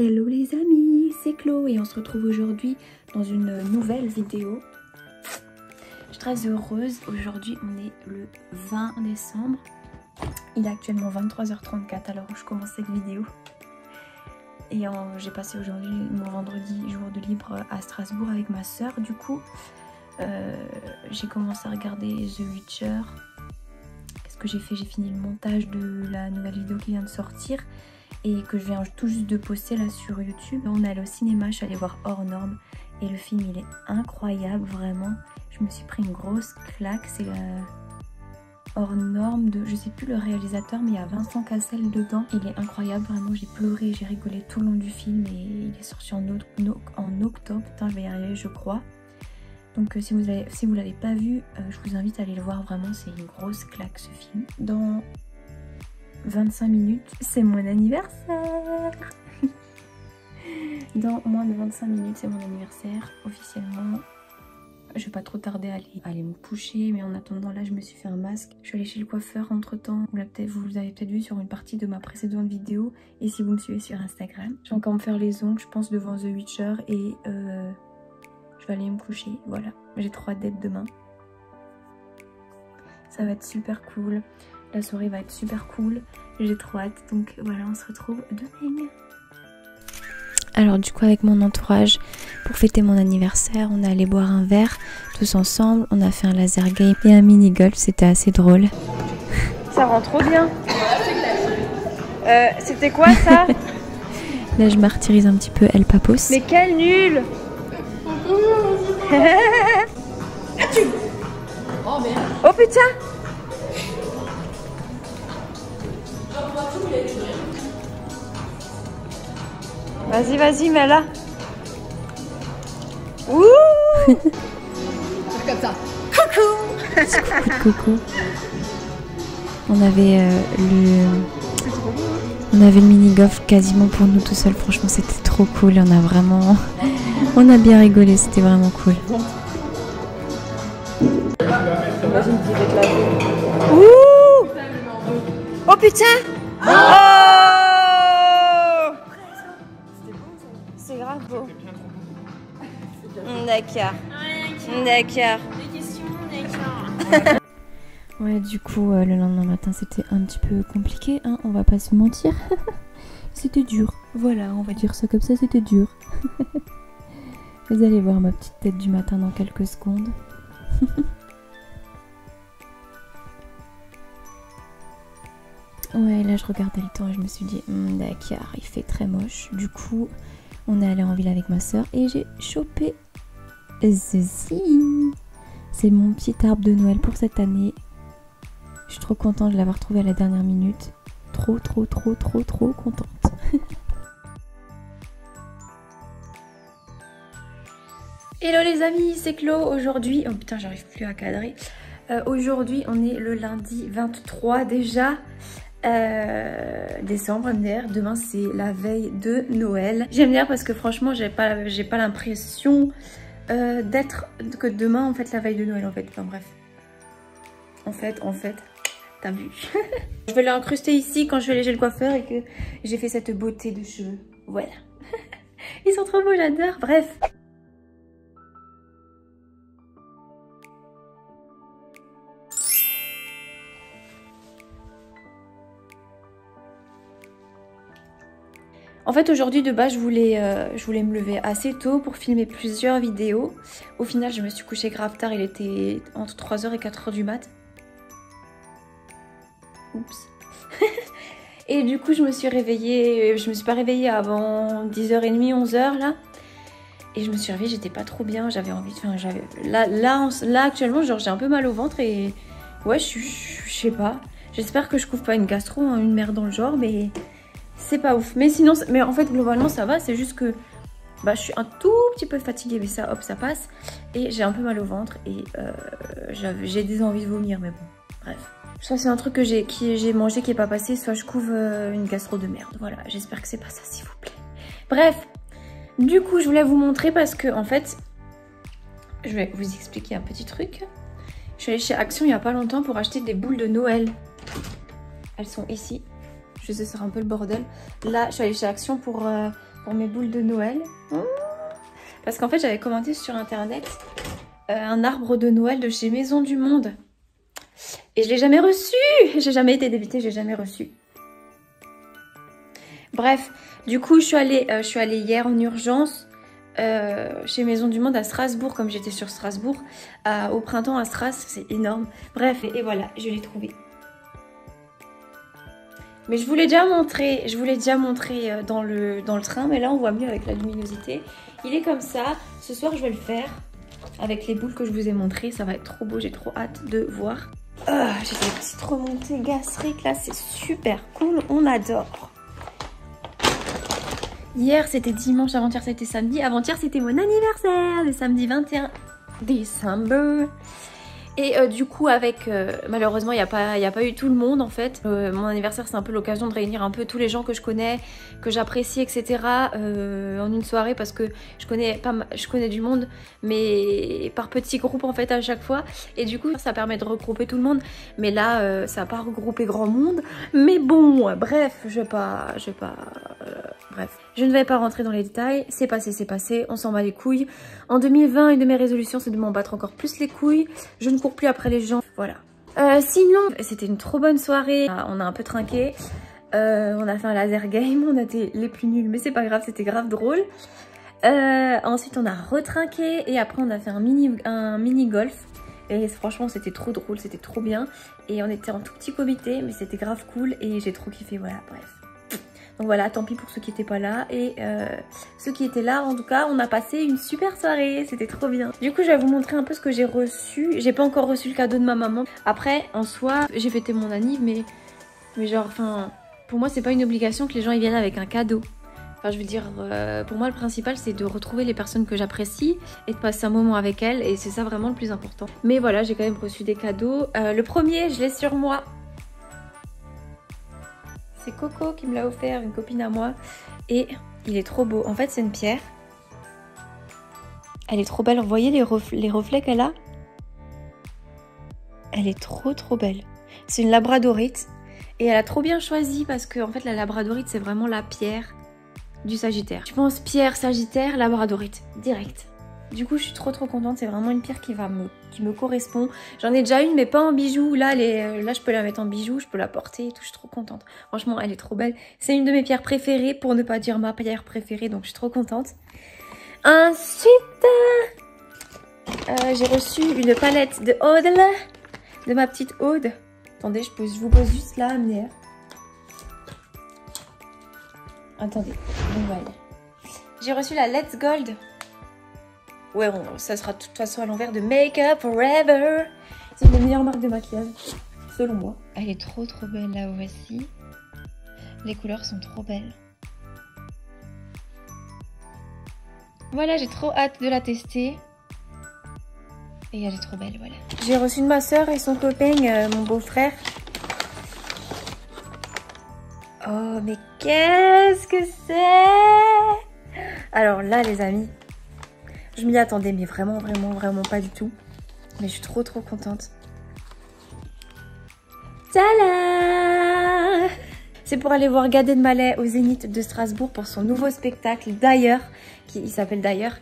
Hello les amis, c'est Chlo et on se retrouve aujourd'hui dans une nouvelle vidéo. Je suis très heureuse, aujourd'hui on est le 20 décembre. Il est actuellement 23h34 à l'heure où je commence cette vidéo. Et j'ai passé aujourd'hui mon vendredi jour de libre à Strasbourg avec ma soeur. Du coup, j'ai commencé à regarder The Witcher. Qu'est-ce que j'ai fait? J'ai fini le montage de la nouvelle vidéo qui vient de sortir et que je viens tout juste de poster là sur YouTube. On est allé au cinéma, je suis allée voir Hors Normes et le film il est incroyable, vraiment. Je me suis pris une grosse claque, c'est Hors Normes de, je sais plus le réalisateur, mais il y a Vincent Cassel dedans. Il est incroyable, vraiment, j'ai pleuré, j'ai rigolé tout le long du film et il est sorti en octobre, putain je vais y arriver je crois. Donc si vous l'avez pas vu, je vous invite à aller le voir, vraiment c'est une grosse claque ce film. Dans 25 minutes, c'est mon anniversaire. Dans moins de 25 minutes, c'est mon anniversaire, officiellement. Je vais pas trop tarder à aller me coucher, mais en attendant là, je me suis fait un masque. Je suis allée chez le coiffeur entre temps. Vous avez peut-être vu sur une partie de ma précédente vidéo. Et si vous me suivez sur Instagram, je vais encore me faire les ongles, je pense, devant The Witcher. Et je vais aller me coucher. Voilà, j'ai trop hâte d'être demain. Ça va être super cool. La soirée va être super cool, j'ai trop hâte, donc voilà, on se retrouve demain. Alors du coup avec mon entourage, pour fêter mon anniversaire, on est allé boire un verre tous ensemble, on a fait un laser game et un mini golf, c'était assez drôle. Ça rend trop bien. C'était quoi ça? Là je martyrise un petit peu El Papos. Mais quel nul. Oh putain. Vas-y, vas-y, mets là. Ouh. Comme ça. Coucou. Coucou. On avait le mini golf quasiment pour nous tout seul. Franchement, c'était trop cool. On a bien rigolé. C'était vraiment cool. Imagine qu'il va te laver. Ouh. Oh putain. Oh. C'est grave beau. D'accord. D'accord. Des questions, d'accord. Ouais, du coup, le lendemain matin, c'était un petit peu compliqué, hein, on va pas se mentir. C'était dur. Voilà, on va dire ça comme ça, c'était dur. Vous allez voir ma petite tête du matin dans quelques secondes. Ouais, là, je regardais le temps et je me suis dit, d'accord, il fait très moche. Du coup... on est allé en ville avec ma soeur et j'ai chopé ceci. C'est mon petit arbre de Noël pour cette année. Je suis trop contente de l'avoir trouvé à la dernière minute. Trop contente. Hello les amis, c'est Chlo. Aujourd'hui, oh putain j'arrive plus à cadrer. Aujourd'hui on est le lundi 23 déjà. Décembre MDR, demain c'est la veille de Noël. J'aime bien parce que franchement j'ai pas l'impression que demain en fait la veille de Noël en fait, enfin bref. En fait, t'as vu. Je vais l'incruster ici quand je vais aller chez le coiffeur et que j'ai fait cette beauté de cheveux. Voilà. Ils sont trop beaux, j'adore, bref. En fait aujourd'hui de base je voulais me lever assez tôt pour filmer plusieurs vidéos. Au final je me suis couchée grave tard, il était entre 3h et 4h du mat. Oups. Et du coup je me suis réveillée, je me suis pas réveillée avant 10h30, 11h là. Et je me suis réveillée, j'étais pas trop bien, j'avais envie de... Enfin, là actuellement genre j'ai un peu mal au ventre et... Ouais je sais pas. J'espère que je couvre pas une gastro, hein, une merde dans le genre, mais... c'est pas ouf, mais sinon, mais en fait globalement ça va, c'est juste que bah, je suis un tout petit peu fatiguée, mais ça hop ça passe. Et j'ai un peu mal au ventre et j'ai des envies de vomir, mais bon, bref. Soit c'est un truc que j'ai mangé qui est pas passé, soit je couvre une gastro de merde, voilà, j'espère que c'est pas ça s'il vous plaît. Bref, du coup je voulais vous montrer parce que en fait, je vais vous expliquer un petit truc. Je suis allée chez Action il y a pas longtemps pour acheter des boules de Noël. Elles sont ici. Je sais, c'est un peu le bordel. Là, je suis allée chez Action pour pour mes boules de Noël. Parce qu'en fait, j'avais commandé sur internet un arbre de Noël de chez Maison du Monde. Et je l'ai jamais reçu. J'ai jamais été débitée, j'ai jamais reçu. Bref, du coup, je suis allée hier en urgence chez Maison du Monde à Strasbourg, comme j'étais sur Strasbourg, au printemps à Stras, c'est énorme. Bref, et voilà, je l'ai trouvé. Mais je vous l'ai déjà montré, dans le train, mais là on voit mieux avec la luminosité. Il est comme ça. Ce soir, je vais le faire avec les boules que je vous ai montrées. Ça va être trop beau, j'ai trop hâte de voir. J'ai des petites remontées gastriques là, c'est super cool, on adore. Hier c'était dimanche, avant-hier c'était samedi, avant-hier c'était mon anniversaire, le samedi 21 décembre. Et du coup avec, malheureusement il n'y a pas eu tout le monde en fait. Mon anniversaire c'est un peu l'occasion de réunir un peu tous les gens que je connais, que j'apprécie etc. En une soirée parce que je connais du monde mais par petits groupes en fait à chaque fois. Et du coup ça permet de regrouper tout le monde. Mais là ça n'a pas regroupé grand monde. Mais bon bref, bref. Je ne vais pas rentrer dans les détails, c'est passé, on s'en bat les couilles. En 2020, une de mes résolutions, c'est de m'en battre encore plus les couilles. Je ne cours plus après les gens, voilà. Sinon, c'était une trop bonne soirée. On a un peu trinqué. On a fait un laser game, on a été les plus nuls, mais c'est pas grave, c'était grave drôle. Ensuite, on a retrinqué et après, on a fait un mini golf. Et franchement, c'était trop drôle, c'était trop bien. Et on était en tout petit comité, mais c'était grave cool et j'ai trop kiffé, voilà, bref. Donc voilà, tant pis pour ceux qui n'étaient pas là. Et ceux qui étaient là, en tout cas, on a passé une super soirée. C'était trop bien. Du coup, je vais vous montrer un peu ce que j'ai reçu. J'ai pas encore reçu le cadeau de ma maman. Après, en soi, j'ai fêté mon anniv, mais genre, enfin, pour moi, c'est pas une obligation que les gens ils viennent avec un cadeau. Enfin, je veux dire, pour moi, le principal, c'est de retrouver les personnes que j'apprécie et de passer un moment avec elles. Et c'est ça vraiment le plus important. Mais voilà, j'ai quand même reçu des cadeaux. Le premier, je l'ai sur moi. C'est Coco qui me l'a offert, une copine à moi. Et il est trop beau. En fait, c'est une pierre. Elle est trop belle. Vous voyez les reflets qu'elle a? Elle est trop belle. C'est une labradorite. Et elle a trop bien choisi parce que en fait, la labradorite, c'est vraiment la pierre du Sagittaire. Je pense pierre, Sagittaire, labradorite. Direct. Du coup, je suis trop contente. C'est vraiment une pierre qui me correspond. J'en ai déjà une, mais pas en bijoux. Là, je peux la mettre en bijoux, je peux la porter et tout. Je suis trop contente. Franchement, elle est trop belle. C'est une de mes pierres préférées, pour ne pas dire ma pierre préférée. Donc, je suis trop contente. Ensuite, j'ai reçu une palette de Aude, là, de ma petite Aude. Attendez, je vous pose juste la lumière. Attendez, voilà. J'ai reçu la Let's Gold. Ouais, ça sera de toute façon à l'envers de Make Up Forever. C'est une des meilleures marques de maquillage, selon moi. Elle est trop belle, la voici. Les couleurs sont trop belles. Voilà, j'ai trop hâte de la tester. Et elle est trop belle, voilà. J'ai reçu de ma soeur et son copain, mon beau-frère. Oh, mais qu'est-ce que c'est? Alors là, les amis, je m'y attendais, mais vraiment pas du tout. Mais je suis trop contente. Tada! C'est pour aller voir Gad Elmaleh au Zénith de Strasbourg pour son nouveau spectacle D'ailleurs, il s'appelle D'ailleurs.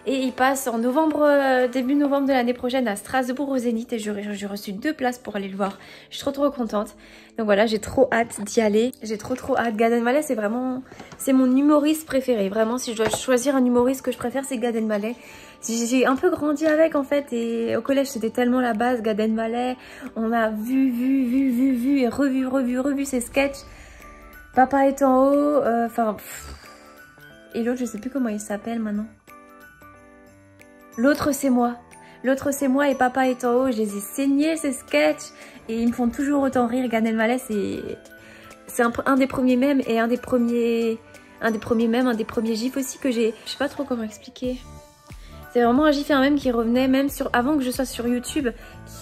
Et il passe en novembre, début novembre de l'année prochaine à Strasbourg au Zénith. Et j'ai reçu 2 places pour aller le voir. Je suis trop contente. Donc voilà, j'ai trop hâte d'y aller. J'ai trop hâte. Gad Elmaleh, c'est mon humoriste préféré. Vraiment, si je dois choisir un humoriste que je préfère, c'est Gad Elmaleh. J'ai un peu grandi avec en fait. Et au collège, c'était tellement la base, Gad Elmaleh. On a vu et revu ses sketchs. Papa est en haut. Enfin... et l'autre, je sais plus comment il s'appelle maintenant. L'autre c'est moi. L'autre c'est moi et Papa est en haut. Je les ai saignés ces sketchs. Et ils me font toujours autant rire. Gad Elmaleh c'est un des premiers mèmes et un des premiers gifs aussi que j'ai. Je sais pas trop comment expliquer. C'est vraiment un gif et un mème qui revenait même avant que je sois sur YouTube.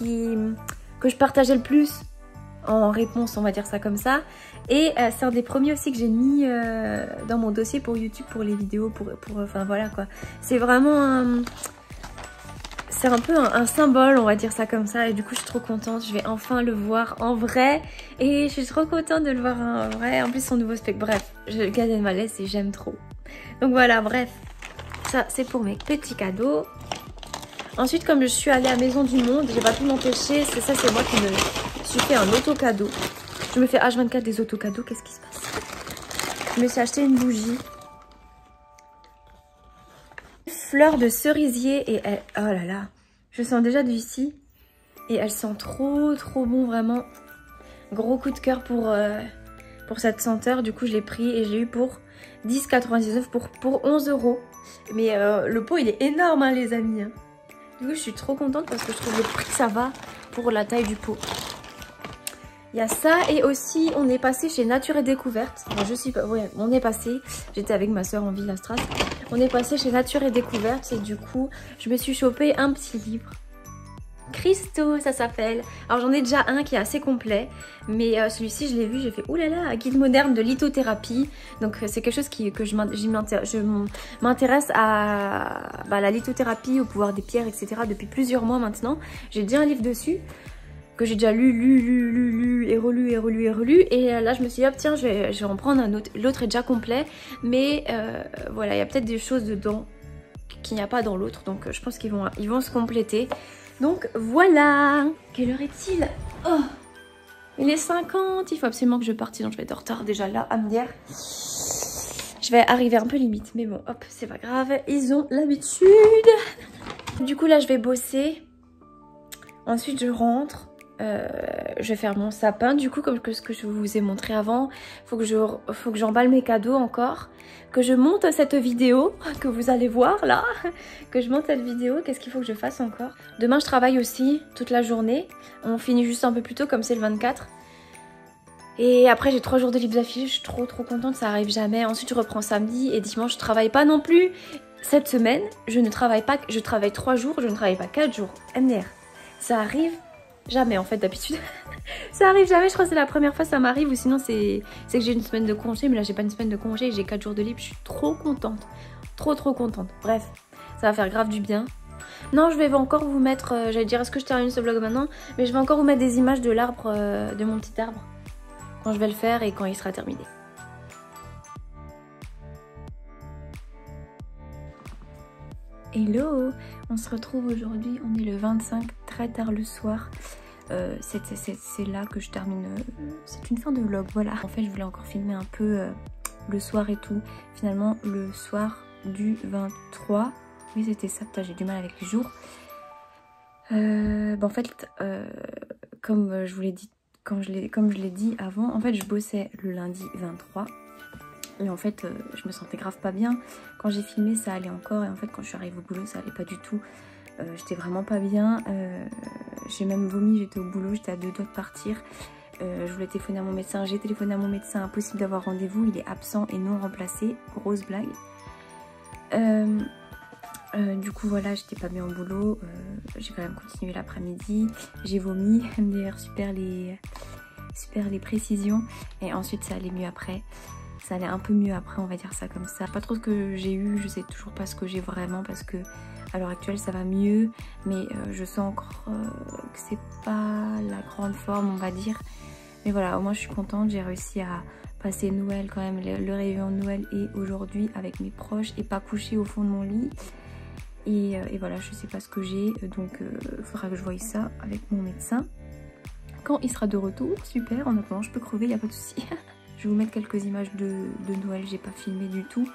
Que je partageais le plus en réponse, on va dire ça comme ça. Et c'est un des premiers aussi que j'ai mis dans mon dossier pour YouTube, pour les vidéos, enfin voilà quoi. C'est vraiment c'est un peu un symbole, on va dire ça comme ça. Et du coup, je suis trop contente. Je vais enfin le voir en vrai. Et je suis trop contente de le voir en vrai. En plus, son nouveau spectacle. Bref, Gad Elmaleh, j'aime trop. Donc voilà, bref. Ça, c'est pour mes petits cadeaux. Ensuite, comme je suis allée à Maison du Monde, j'ai pas pu m'empêcher. C'est moi qui me suis fait un auto-cadeau. Je me fais H24 des auto-cadeaux. Qu'est-ce qui se passe? Je me suis acheté une bougie. Fleur de cerisier et elle... Oh là là. Je sens déjà d'ici. Et elle sent trop bon, vraiment. Gros coup de cœur pour cette senteur. Du coup, je l'ai pris et je l'ai eu pour 10,99 pour 11 €. Mais le pot, il est énorme, hein, les amis. Du coup, je suis trop contente parce que je trouve le prix que ça va pour la taille du pot. Il y a ça et aussi, on est passé chez Nature et Découverte. Enfin, je suis pas... Ouais, on est passé. J'étais avec ma soeur en Villa Stras. On est passé chez Nature et Découverte et du coup, je me suis chopé un petit livre. Christo, ça s'appelle. Alors j'en ai déjà un qui est assez complet, mais celui-ci je l'ai vu, j'ai fait oulala, guide moderne de lithothérapie. Donc c'est quelque chose que je m'intéresse à la lithothérapie, au pouvoir des pierres, etc. depuis plusieurs mois maintenant. J'ai déjà un livre dessus que j'ai déjà lu et relu. Et là je me suis dit hop tiens je vais en prendre un autre. L'autre est déjà complet, mais voilà, il y a peut-être des choses dedans qu'il n'y a pas dans l'autre. Donc je pense qu'ils vont se compléter. Donc voilà. Quelle heure est-il? Oh, il est 50. Il faut absolument que je parte, sinon je vais être en retard déjà là à me dire. Je vais arriver un peu limite. Mais bon, hop, c'est pas grave. Ils ont l'habitude. Du coup là je vais bosser. Ensuite je rentre. Je vais faire mon sapin. Du coup, comme ce que je vous ai montré avant, faut que j'emballe mes cadeaux encore. Que je monte cette vidéo que vous allez voir là. Que je monte cette vidéo. Qu'est-ce qu'il faut que je fasse encore? Demain, je travaille aussi toute la journée. On finit juste un peu plus tôt comme c'est le 24. Et après, j'ai 3 jours de libre d'affilée. Je suis trop contente. Ça arrive jamais. Ensuite, je reprends samedi et dimanche, je travaille pas non plus. Cette semaine, je ne travaille pas. Je travaille 3 jours. Je ne travaille pas 4 jours. MDR. Ça arrive jamais en fait d'habitude. Ça arrive jamais, je crois que c'est la première fois que ça m'arrive, ou sinon c'est que j'ai une semaine de congé, mais là j'ai pas une semaine de congé, j'ai 4 jours de libre, je suis trop contente. Trop contente. Bref, ça va faire grave du bien. Non, je vais encore vous mettre, j'allais dire est-ce que je termine ce vlog maintenant, mais je vais encore vous mettre des images de l'arbre, de mon petit arbre, quand je vais le faire et quand il sera terminé. Hello, on se retrouve aujourd'hui, on est le 25, très tard le soir. C'est là que je termine, c'est une fin de vlog, voilà. En fait je voulais encore filmer un peu le soir et tout. Finalement le soir du 23, oui c'était ça, j'ai du mal avec les jours. En fait comme je vous l'ai dit, comme je l'ai dit avant, en fait je bossais le lundi 23. Et en fait je me sentais grave pas bien. Quand j'ai filmé ça allait encore, et en fait quand je suis arrivée au boulot ça allait pas du tout. J'étais vraiment pas bien, j'ai même vomi, j'étais au boulot, j'étais à 2 doigts de partir. Je voulais téléphoner à mon médecin, j'ai téléphoné à mon médecin, impossible d'avoir rendez-vous, il est absent et non remplacé, grosse blague. Du coup voilà, j'étais pas bien au boulot, j'ai quand même continué l'après-midi, j'ai vomi, MDR super les précisions, et ensuite ça allait mieux après. Ça allait un peu mieux après, on va dire ça comme ça. Pas trop ce que j'ai eu, je sais toujours pas ce que j'ai vraiment, parce que à l'heure actuelle ça va mieux, mais je sens encore que c'est pas la grande forme, on va dire. Mais voilà, au moins je suis contente, j'ai réussi à passer Noël quand même, le réveillon de Noël et aujourd'hui avec mes proches, et pas coucher au fond de mon lit. Et voilà, je sais pas ce que j'ai, donc il faudra que je voie ça avec mon médecin quand il sera de retour. Super, en attendant je peux crever, y a pas de souci. Je vais vous mettre quelques images de Noël, j'ai pas filmé du tout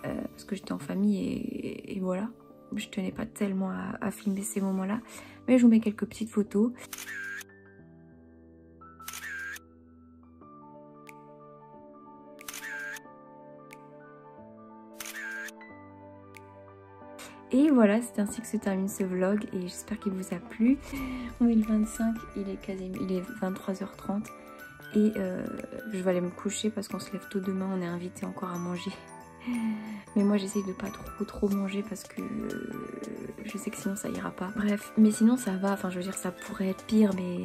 parce que j'étais en famille et voilà. Je tenais pas tellement à filmer ces moments-là, mais je vous mets quelques petites photos. Et voilà, c'est ainsi que se termine ce vlog et j'espère qu'il vous a plu. On est le 25, il est 23h30 et je vais aller me coucher parce qu'on se lève tôt demain, on est invité encore à manger. Mais moi j'essaye de pas trop manger parce que je sais que sinon ça ira pas. Bref, mais sinon ça va, enfin je veux dire ça pourrait être pire, mais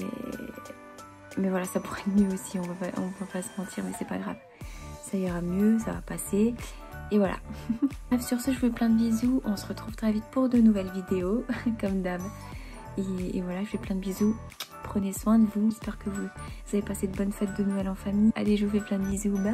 voilà, ça pourrait être mieux aussi, on va pas se mentir, mais c'est pas grave. Ça ira mieux, ça va passer. Et voilà. Bref, sur ce je vous fais plein de bisous, on se retrouve très vite pour de nouvelles vidéos, comme d'hab. Et voilà, je fais plein de bisous, prenez soin de vous, j'espère que vous avez passé de bonnes fêtes de Noël en famille. Allez, je vous fais plein de bisous, bye.